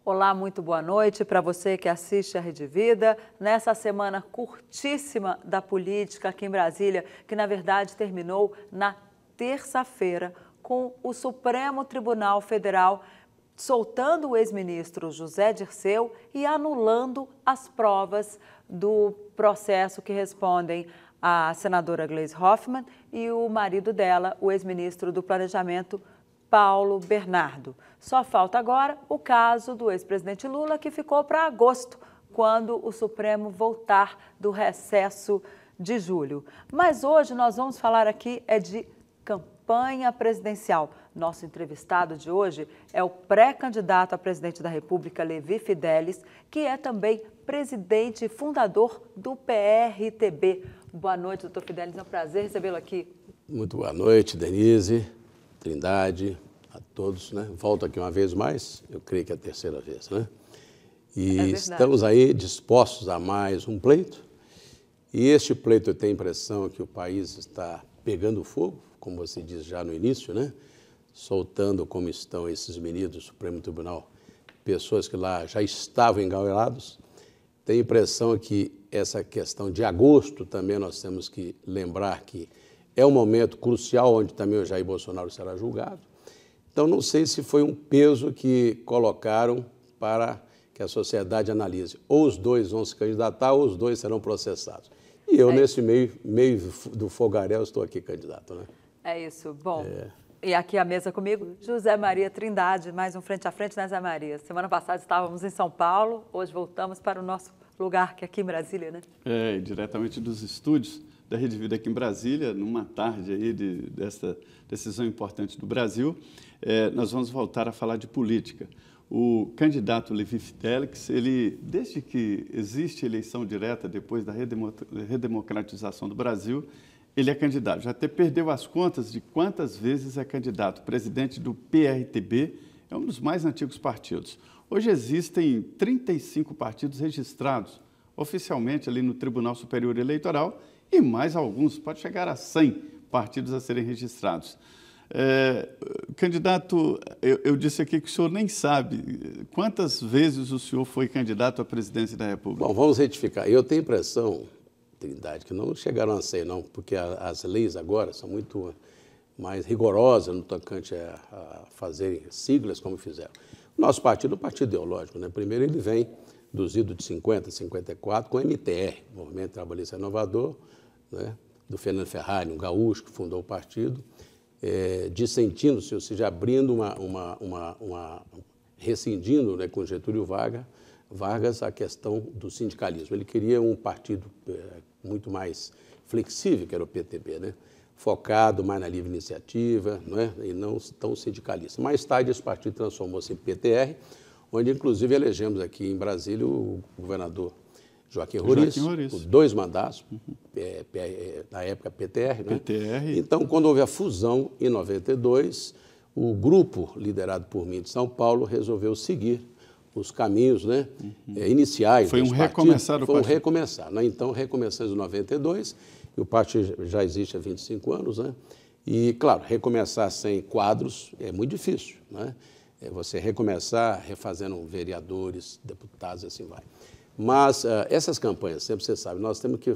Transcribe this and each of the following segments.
Olá, muito boa noite para você que assiste a Rede Vida. Nessa semana curtíssima da política aqui em Brasília, que na verdade terminou na terça-feira, com o Supremo Tribunal Federal soltando o ex-ministro José Dirceu e anulando as provas do processo que respondem a senadora Gleisi Hoffmann e o marido dela, o ex-ministro do Planejamento, Paulo Bernardo. Só falta agora o caso do ex-presidente Lula, que ficou para agosto, quando o Supremo voltar do recesso de julho. Mas hoje nós vamos falar aqui de campanha presidencial. Nosso entrevistado de hoje é o pré-candidato a presidente da República, Levi Fidelis, que é também presidente e fundador do PRTB. Boa noite, doutor Fidelis, é um prazer recebê-lo aqui. Muito boa noite, Denise, Trindade, a todos, né? Volto aqui uma vez mais, eu creio que é a terceira vez, né? E estamos aí dispostos a mais um pleito. E este pleito, eu tenho a impressão que o país está pegando fogo, como você disse já no início, né? Soltando como estão esses meninos do Supremo Tribunal, pessoas que lá já estavam engaulados. Tenho a impressão que essa questão de agosto também nós temos que lembrar que é um momento crucial onde também o Jair Bolsonaro será julgado. Então, não sei se foi um peso que colocaram para que a sociedade analise. Ou os dois vão se candidatar ou os dois serão processados. E eu, nesse meio do fogaréu, estou aqui candidato, né? É isso. Bom, e aqui à mesa comigo, José Maria Trindade, mais um Frente a Frente, né, Zé Maria? Semana passada estávamos em São Paulo, hoje voltamos para o nosso lugar, que é aqui em Brasília, né? Diretamente dos estúdios da Rede Vida aqui em Brasília, numa tarde aí dessa decisão importante do Brasil, nós vamos voltar a falar de política. O candidato Levi Fidelis, ele, desde que existe eleição direta depois da redemocratização do Brasil, ele é candidato. Já até perdeu as contas de quantas vezes é candidato. Presidente do PRTB, é um dos mais antigos partidos. Hoje existem 35 partidos registrados oficialmente ali no Tribunal Superior Eleitoral e mais alguns, pode chegar a 100 partidos a serem registrados. Candidato, eu disse aqui que o senhor nem sabe quantas vezes o senhor foi candidato à presidência da República. Bom, vamos retificar. Eu tenho a impressão, Trindade, que não chegaram a 100, não, porque as leis agora são muito mais rigorosas no tocante a fazerem siglas como fizeram. O nosso partido é um partido ideológico, né? Primeiro ele vem dos idos de 50, 54, com o MTR, Movimento Trabalhista Renovador, né? Do Fernando Ferrari, um gaúcho que fundou o partido, dissentindo-se, ou seja, abrindo rescindindo, né, com Getúlio Vargas a questão do sindicalismo. Ele queria um partido muito mais flexível, que era o PTB, né? Focado mais na livre iniciativa, não é? E não tão sindicalista. Mais tarde, esse partido transformou-se em PTR, onde, inclusive, elegemos aqui em Brasília o governador Joaquim Roriz, por 2 mandatos, na época PTR, né? PTR. Então, quando houve a fusão, em 92, o grupo liderado por mim de São Paulo resolveu seguir os caminhos, né, iniciais. Foi um recomeçar do partido. Foi um recomeçar. Né? Então, recomeçamos em 92, e o partido já existe há 25 anos, né? E, claro, recomeçar sem quadros é muito difícil, né? Você recomeçar refazendo vereadores, deputados, assim vai. Mas essas campanhas, sempre você sabe, nós temos que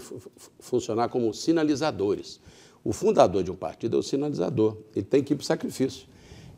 funcionar como sinalizadores. O fundador de um partido é o sinalizador, ele tem que ir para o sacrifício.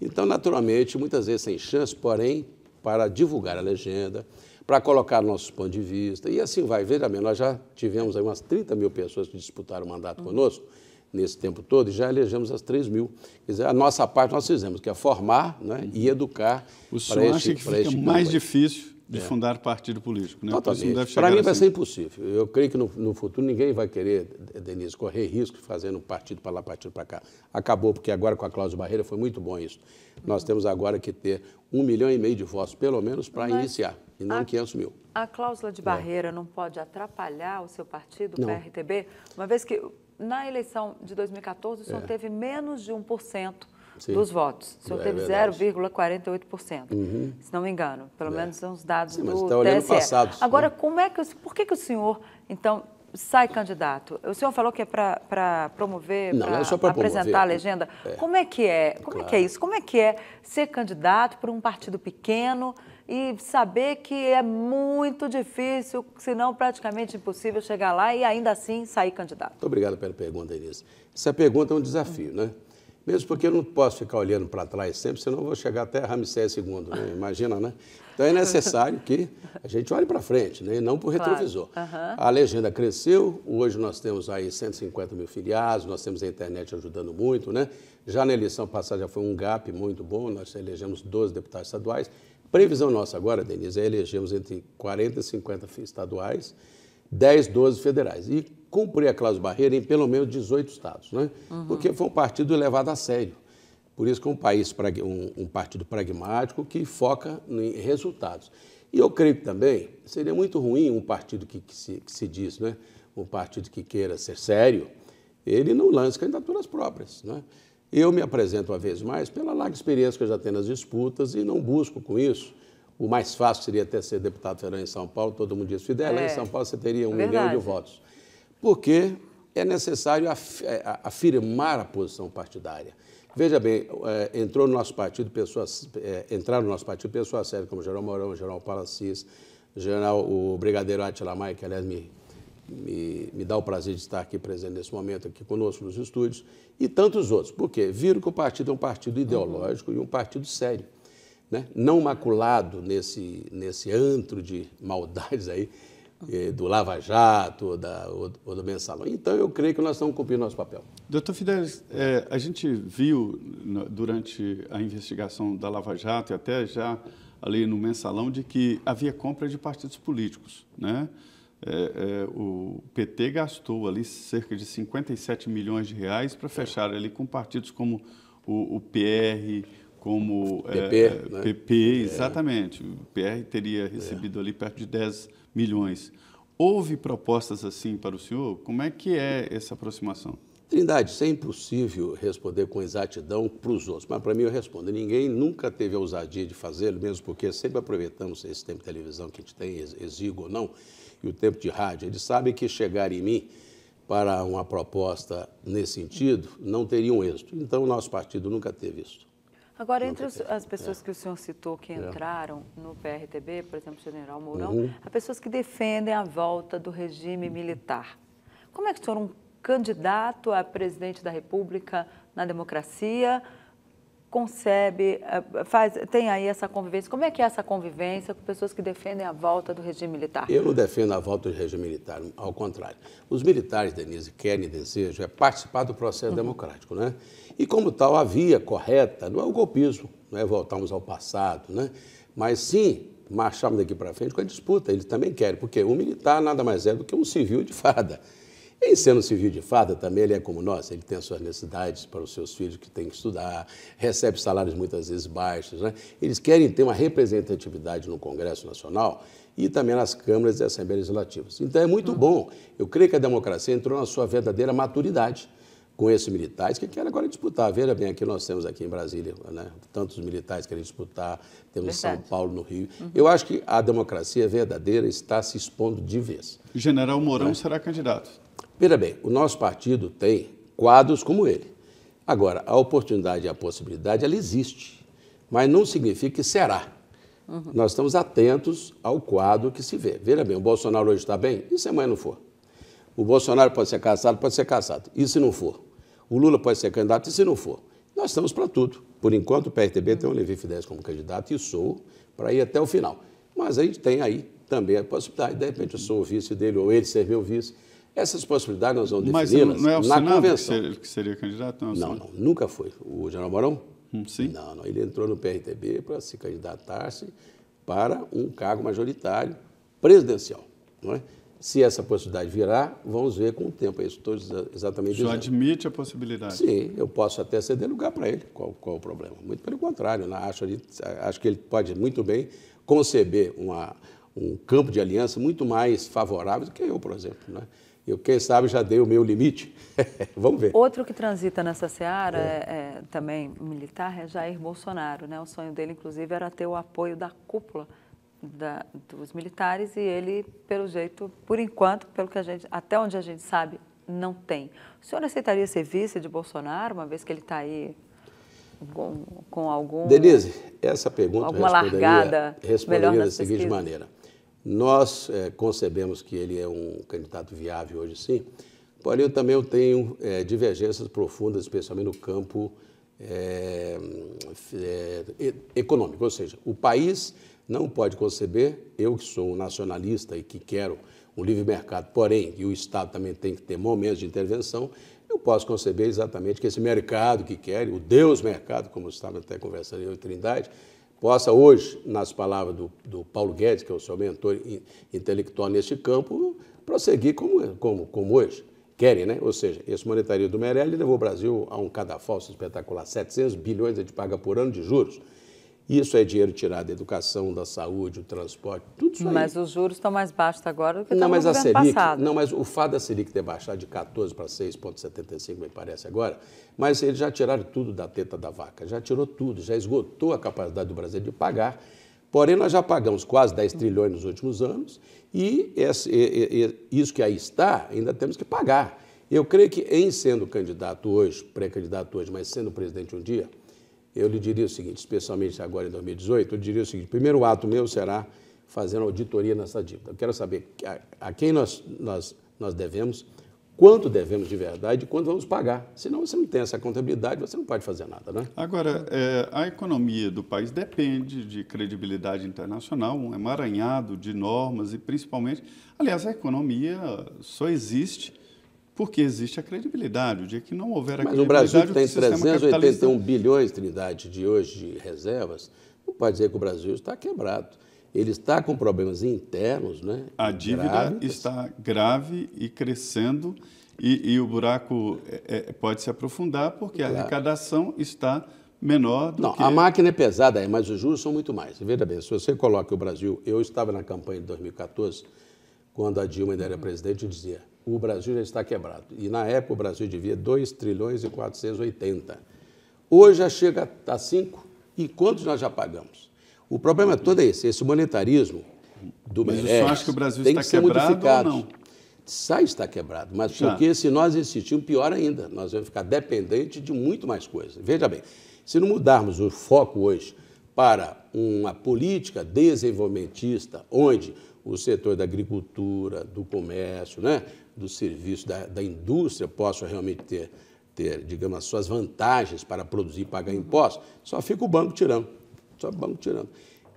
Então, naturalmente, muitas vezes sem chance, porém, para divulgar a legenda, para colocar nossos pontos de vista, e assim vai. Veja bem, nós já tivemos aí umas 30 mil pessoas que disputaram o mandato conosco, nesse tempo todo, e já elegemos as 3 mil. Quer dizer, a nossa parte nós fizemos, que é formar, né, e educar. O senhor acha que fica mais difícil de fundar partido político, né? Totalmente. Para mim vai ser impossível. Eu creio que no futuro ninguém vai querer, Denise, correr risco de fazer um partido para lá, partido para cá. Acabou, porque agora com a cláusula de barreira foi muito bom isso. Nós temos agora que ter 1,5 milhão de votos, pelo menos, para iniciar, e não 500 mil. A cláusula de barreira não pode atrapalhar o seu partido, o PRTB? Uma vez que, na eleição de 2014, o senhor teve menos de 1% dos votos. O senhor teve 0,48%, se não me engano. Pelo menos são os dados do TSE. Passado, agora, por que o senhor, então, sai candidato? O senhor falou que é para promover, para apresentar a legenda. Como é que é? Como é que é isso? Como é que é ser candidato por um partido pequeno e saber que é muito difícil, se não praticamente impossível, chegar lá e ainda assim sair candidato? Muito obrigado pela pergunta, Denise. Essa pergunta é um desafio, né? Mesmo porque eu não posso ficar olhando para trás sempre, senão eu vou chegar até Ramsés II, né? Imagina, né? Então é necessário que a gente olhe para frente, né? E não para o retrovisor. Claro. A legenda cresceu, hoje nós temos aí 150 mil filiados, nós temos a internet ajudando muito, né? Já na eleição passada já foi um gap muito bom, nós elegemos 12 deputados estaduais. Previsão nossa agora, Denise, é elegermos entre 40 e 50 estaduais, 10, 12 federais. E cumprir a cláusula barreira em pelo menos 18 estados, né? Porque foi um partido levado a sério. Por isso que é um partido pragmático que foca em resultados. E eu creio que também seria muito ruim um partido que se diz, né? Um partido que queira ser sério, ele não lance candidaturas próprias, né? Eu me apresento uma vez mais pela larga experiência que eu já tenho nas disputas e não busco com isso. O mais fácil seria até ser deputado federal em São Paulo, todo mundo diz, Fidel, lá em São Paulo você teria 1 milhão de votos. Porque é necessário afirmar a posição partidária. Veja bem, entraram no nosso partido pessoas sérias como General Mourão, General Paulo Assis, o Brigadeiro Átila Maia, que aliás me dá o prazer de estar aqui presente nesse momento, aqui conosco nos estúdios, e tantos outros. Por quê? Viram que o partido é um partido ideológico e um partido sério, né? Não maculado nesse antro de maldades aí, do Lava Jato ou do Mensalão. Então, eu creio que nós estamos cumprindo nosso papel. Doutor Fidelis, a gente viu durante a investigação da Lava Jato e até já ali no Mensalão de que havia compra de partidos políticos, né? O PT gastou ali cerca de 57 milhões de reais para fechar ali com partidos como o PR, como PP, né? PP, exatamente. O PR teria recebido ali perto de 10 milhões. Houve propostas assim para o senhor? Como é que é essa aproximação? Trindade, isso é impossível responder com exatidão para os outros, mas para mim eu respondo. Ninguém nunca teve a ousadia de fazê-lo, mesmo porque sempre aproveitamos esse tempo de televisão que a gente tem, exíguo ou não, e o tempo de rádio. Eles sabem que chegar em mim para uma proposta nesse sentido não teriam êxito. Então, o nosso partido nunca teve isso. Agora, entre as pessoas que o senhor citou que entraram no PRTB, por exemplo, o General Mourão, há pessoas que defendem a volta do regime militar. Como é que o senhor, um candidato a presidente da República na democracia, concebe, tem aí essa convivência? Como é que é essa convivência com pessoas que defendem a volta do regime militar? Eu não defendo a volta do regime militar, ao contrário. Os militares, Denise, querem e desejam participar do processo democrático, né? E como tal, a via correta não é o golpismo, não é voltarmos ao passado, né? Mas sim marcharmos daqui para frente com a disputa. Eles também querem, porque o militar nada mais é do que um civil de farda. Em sendo civil de farda, também ele é como nós, ele tem as suas necessidades para os seus filhos que têm que estudar, recebe salários muitas vezes baixos, né? Eles querem ter uma representatividade no Congresso Nacional e também nas câmaras e assembleias legislativas. Então é muito bom. Eu creio que a democracia entrou na sua verdadeira maturidade com esses militares que querem agora disputar. Veja bem, aqui nós temos aqui em Brasília, né, tantos militares querem disputar, temos São Paulo, no Rio. Eu acho que a democracia verdadeira está se expondo de vez. O General Mourão será candidato. Veja bem, o nosso partido tem quadros como ele. Agora, a oportunidade e a possibilidade, ela existe, mas não significa que será. Nós estamos atentos ao quadro que se vê. Veja bem, o Bolsonaro hoje está bem, e se amanhã não for? O Bolsonaro pode ser caçado, e se não for? O Lula pode ser candidato, e se não for? Nós estamos para tudo. Por enquanto, o PRTB tem o Levi Fidelis como candidato, e sou para ir até o final. Mas a gente tem aí também a possibilidade, de repente eu sou o vice dele, ou ele ser meu vice. Essas possibilidades nós vamos defini-las não é o na Senado convenção. que seria candidato? Não, nunca foi. O General Mourão? Sim. Não, ele entrou no PRTB para se candidatar-se para um cargo majoritário presidencial, não é? Se essa possibilidade virar, vamos ver com o tempo. É isso que estou exatamente dizendo. Já admite a possibilidade? Sim, eu posso até ceder lugar para ele. Qual o problema? Muito pelo contrário, né? Acho que ele pode muito bem conceber um campo de aliança muito mais favorável do que eu, por exemplo, né? Eu, quem sabe, já dei o meu limite. Vamos ver. Outro que transita nessa seara, também militar, é Jair Bolsonaro, né? O sonho dele, inclusive, era ter o apoio da cúpula dos militares e ele, pelo jeito, por enquanto, até onde a gente sabe, não tem. O senhor aceitaria ser vice de Bolsonaro, uma vez que ele está aí com algum... Denise, essa pergunta alguma largada responderia da seguinte maneira. Nós concebemos que ele é um candidato viável hoje, sim, porém eu tenho divergências profundas, especialmente no campo econômico, ou seja, o país não pode conceber, eu que sou um nacionalista e que quero um livre mercado, porém, e o Estado também tem que ter momentos de intervenção, eu posso conceber exatamente que esse mercado que quer, o Deus mercado, como estava até conversando eu e Trindade, possa hoje, nas palavras do Paulo Guedes, que é o seu mentor intelectual neste campo, prosseguir como hoje. Querem, né? Ou seja, esse monetarismo do Meirelles levou o Brasil a um cadafalso espetacular, 700 bilhões a gente paga por ano de juros. Isso é dinheiro tirado da educação, da saúde, do transporte, tudo isso aí. Mas os juros estão mais baixos agora do que estavam no governo passado. Não, mas o fato da Selic ter baixado de 14 para 6,75, me parece agora, mas eles já tiraram tudo da teta da vaca, já tirou tudo, já esgotou a capacidade do Brasil de pagar. Porém, nós já pagamos quase 10 trilhões nos últimos anos e isso que aí está, ainda temos que pagar. Eu creio que, em sendo candidato hoje, pré-candidato hoje, mas sendo presidente um dia, eu lhe diria o seguinte, especialmente agora em 2018, eu diria o seguinte, o primeiro ato meu será fazer uma auditoria nessa dívida. Eu quero saber a quem nós devemos, quanto devemos de verdade e quanto vamos pagar. Senão você não tem essa contabilidade, você não pode fazer nada, né? Agora, a economia do país depende de credibilidade internacional, um emaranhado de normas e principalmente... Aliás, a economia só existe porque existe a credibilidade. O dia que não houver a credibilidade... Mas o Brasil tem 381 bilhões, Trindade, de hoje de reservas, não pode dizer que o Brasil está quebrado. Ele está com problemas internos, né? A dívida está grave e crescendo e o buraco pode se aprofundar porque a arrecadação está menor do que... Não, a máquina é pesada, mas os juros são muito mais. Veja bem, se você coloca o Brasil... Eu estava na campanha de 2014, quando a Dilma ainda era presidente, eu dizia, o Brasil já está quebrado. E, na época, o Brasil devia 2 trilhões e 480. Hoje já chega a 5, e quantos nós já pagamos? O problema todo é esse monetarismo do Meirelles. Mas você acha que o Brasil está quebrado ou não? Está quebrado, mas porque se nós insistirmos, pior ainda, nós vamos ficar dependentes de muito mais coisas. Veja bem, se não mudarmos o foco hoje para uma política desenvolvimentista, onde o setor da agricultura, do comércio, né, do serviço, da indústria possa realmente ter, digamos, as suas vantagens para produzir e pagar impostos, só fica o banco tirando.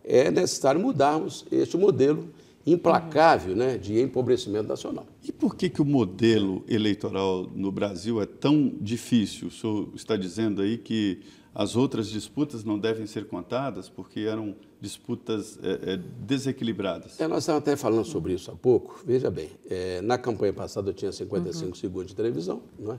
É necessário mudarmos este modelo implacável, né, de empobrecimento nacional. E por que o modelo eleitoral no Brasil é tão difícil? O senhor está dizendo aí que as outras disputas não devem ser contadas porque eram disputas desequilibradas. Nós estávamos até falando sobre isso há pouco. Veja bem, na campanha passada eu tinha 55 segundos de televisão, não é?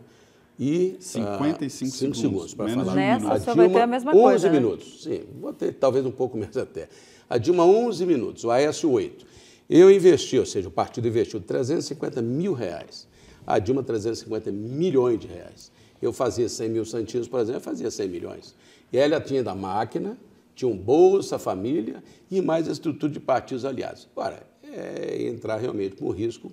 E 55 segundos para menos falar. Nessa você vai ter a mesma coisa, 11 minutos, sim, vou ter talvez um pouco menos até. A Dilma, 11 minutos, o Aécio, 8. Eu investi, ou seja, o partido investiu 350 mil reais, a Dilma 350 milhões de reais. Eu fazia 100 mil santinhos, por exemplo, eu fazia 100 milhões. E ela tinha da máquina, tinha um Bolsa Família e mais a estrutura de partidos aliados. Ora, entrar realmente com um risco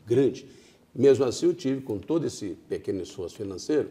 grande. Mesmo assim, eu tive, com todo esse pequeno esforço financeiro,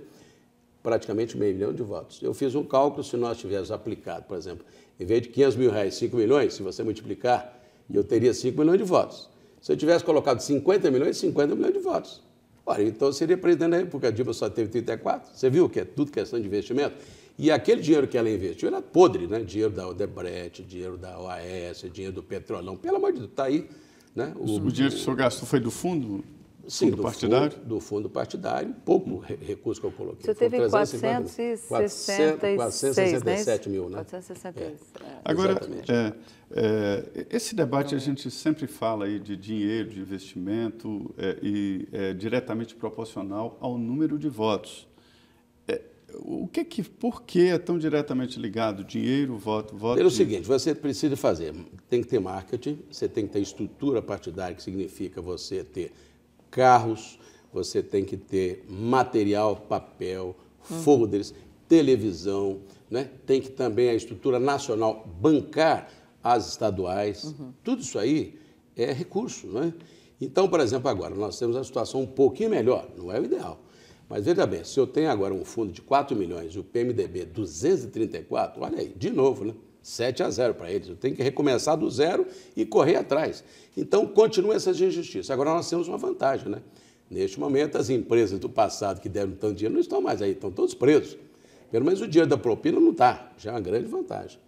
praticamente 500 mil de votos. Eu fiz um cálculo, se nós tivéssemos aplicado, por exemplo, em vez de 500 mil reais, 5 milhões, se você multiplicar, eu teria 5 milhões de votos. Se eu tivesse colocado 50 milhões de votos. Ora, então eu seria presidente da República, a Dilma só teve 34. Você viu que é tudo questão de investimento? E aquele dinheiro que ela investiu era podre, né? Dinheiro da Odebrecht, dinheiro da OAS, dinheiro do Petrolão. Pelo amor de Deus, está aí. Né? O dinheiro que o senhor gastou foi do fundo? Sim, do partidário? Do fundo partidário, pouco recurso que eu coloquei. Você teve 467 mil, né? 466. Agora, esse debate a gente sempre fala aí de dinheiro, de investimento e é diretamente proporcional ao número de votos. Por que é tão diretamente ligado dinheiro, voto? Pelo seguinte, você precisa fazer, tem que ter marketing, você tem que ter estrutura partidária, que significa você ter carros, você tem que ter material, papel, folders, televisão, né? Tem que também a estrutura nacional bancar as estaduais. Tudo isso aí é recurso, né? Então, por exemplo, agora nós temos a situação um pouquinho melhor, não é o ideal, Mas veja bem, se eu tenho agora um fundo de 4 milhões e o PMDB 234, olha aí, de novo, né? 7-0 para eles. Eu tenho que recomeçar do zero e correr atrás. Então, continua essa injustiça. Agora nós temos uma vantagem, né? Neste momento, as empresas do passado que deram tanto dinheiro não estão mais aí, estão todos presos. Pelo menos o dinheiro da propina não está, já é uma grande vantagem.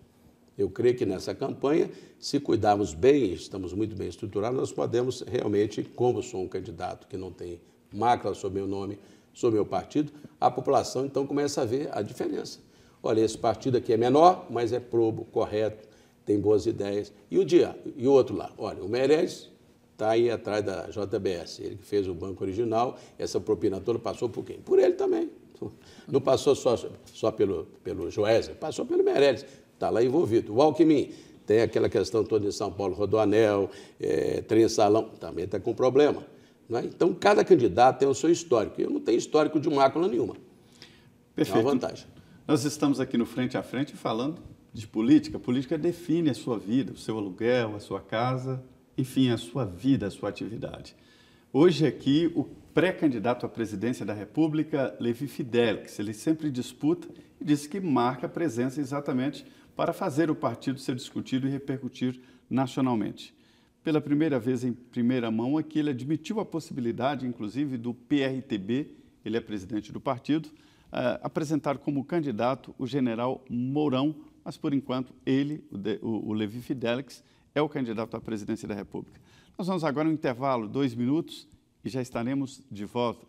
Eu creio que nessa campanha, se cuidarmos bem, estamos muito bem estruturados, nós podemos realmente, como sou um candidato que não tem mácula sobre meu nome, sobre meu partido, a população então começa a ver a diferença. Olha, esse partido aqui é menor, mas é probo, correto, tem boas ideias. E o outro lá? Olha, o Meirelles está aí atrás da JBS, ele que fez o banco original, essa propina toda passou por quem? Por ele também. Não passou só pelo Joézer, passou pelo Meirelles, está lá envolvido. O Alckmin tem aquela questão toda em São Paulo, Rodoanel, trem-salão, também está com problema. Não é? Então, cada candidato tem o seu histórico. Eu não tenho histórico de mácula nenhuma. Perfeito. É uma vantagem. Nós estamos aqui no Frente a Frente falando de política. A política define a sua vida, o seu aluguel, a sua casa, enfim, a sua vida, a sua atividade. Hoje aqui, o pré-candidato à presidência da República, Levi Fidelix, ele sempre disputa e diz que marca presença exatamente para fazer o partido ser discutido e repercutir nacionalmente. Pela primeira vez em primeira mão aqui, ele admitiu a possibilidade, inclusive, do PRTB, ele é presidente do partido, apresentar como candidato o general Mourão, mas, por enquanto, ele, o Levi Fidelix, é o candidato à presidência da República. Nós vamos agora a um intervalo, 2 minutos, e já estaremos de volta.